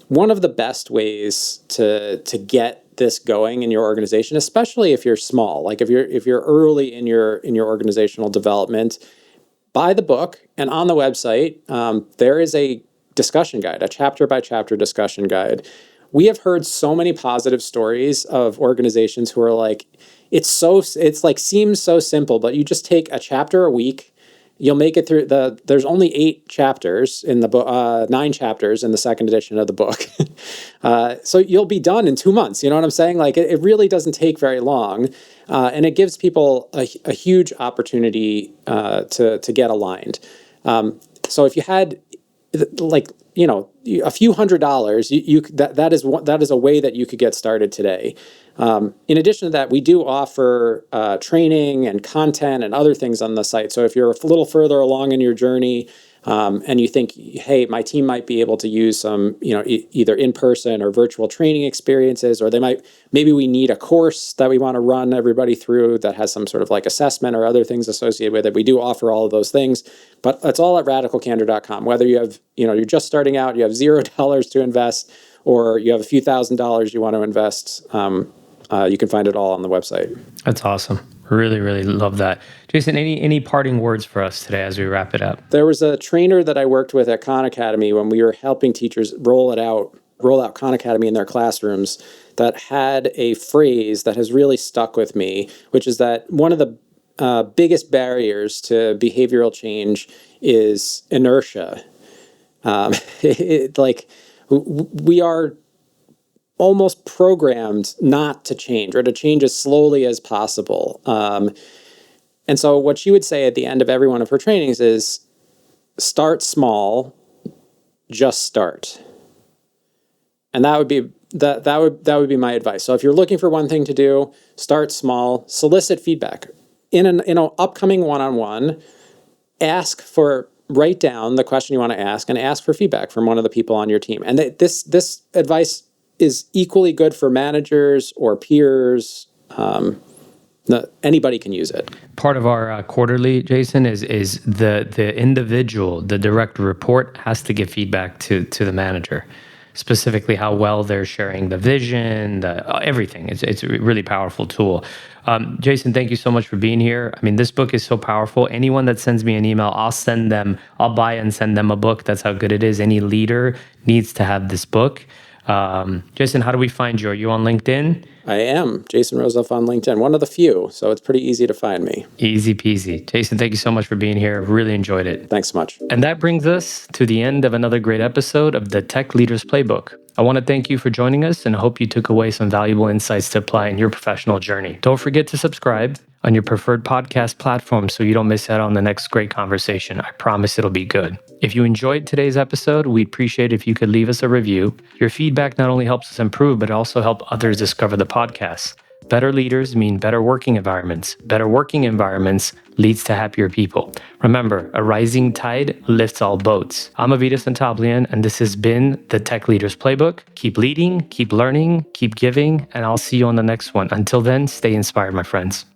One of the best ways to get this going in your organization, especially if you're small, like if you're early in your organizational development, buy the book, and on the website there is a discussion guide, a chapter by chapter discussion guide. We have heard so many positive stories of organizations who are like, it's like seems so simple, but you just take a chapter a week. You'll make it through there's only 8 chapters in the book, 9 chapters in the second edition of the book. So you'll be done in 2 months. You know what I'm saying? Like it really doesn't take very long. And it gives people a huge opportunity to get aligned. So if you had a few $100s, that is a way that you could get started today. In addition to that, we do offer training and content and other things on the site. So if you're a little further along in your journey, and you think, hey, my team might be able to use some, either in-person or virtual training experiences, or maybe we need a course that we want to run everybody through that has some sort of like assessment or other things associated with it. We do offer all of those things, but it's all at radicalcandor.com. Whether you have, you're just starting out, you have $0 to invest, or you have a few $1,000s you want to invest, you can find it all on the website. That's awesome. Really, really love that. Jason, any parting words for us today as we wrap it up? There was a trainer that I worked with at Khan Academy when we were helping teachers roll out Khan Academy in their classrooms, that had a phrase that has really stuck with me, which is that one of the biggest barriers to behavioral change is inertia. We are almost programmed not to change, or to change as slowly as possible. And so what she would say at the end of every one of her trainings is, start small, just start. And that would be my advice. So if you're looking for one thing to do, start small, solicit feedback. In an upcoming one-on-one, write down the question you want to ask and ask for feedback from one of the people on your team. And this advice is equally good for managers or peers. Anybody can use it. Part of our quarterly, Jason, is the individual, the direct report has to give feedback to the manager, specifically how well they're sharing the vision, everything. It's a really powerful tool. Jason, thank you so much for being here. I mean, this book is so powerful. Anyone that sends me an email, I'll buy and send them a book. That's how good it is. Any leader needs to have this book. Jason, how do we find you? Are you on LinkedIn? I am Jason Rosoff on LinkedIn, one of the few, so it's pretty easy to find me. Easy peasy. Jason, thank you so much for being here. Really enjoyed it. Thanks so much. And that brings us to the end of another great episode of the Tech Leaders Playbook. I want to thank you for joining us and hope you took away some valuable insights to apply in your professional journey. Don't forget to subscribe on your preferred podcast platform so you don't miss out on the next great conversation. I promise it'll be good. If you enjoyed today's episode, we'd appreciate if you could leave us a review. Your feedback not only helps us improve, but also help others discover the podcast. Better leaders mean better working environments. Better working environments leads to happier people. Remember, a rising tide lifts all boats. I'm Avetis Antaplyan, and this has been the Tech Leaders Playbook. Keep leading, keep learning, keep giving, and I'll see you on the next one. Until then, stay inspired, my friends.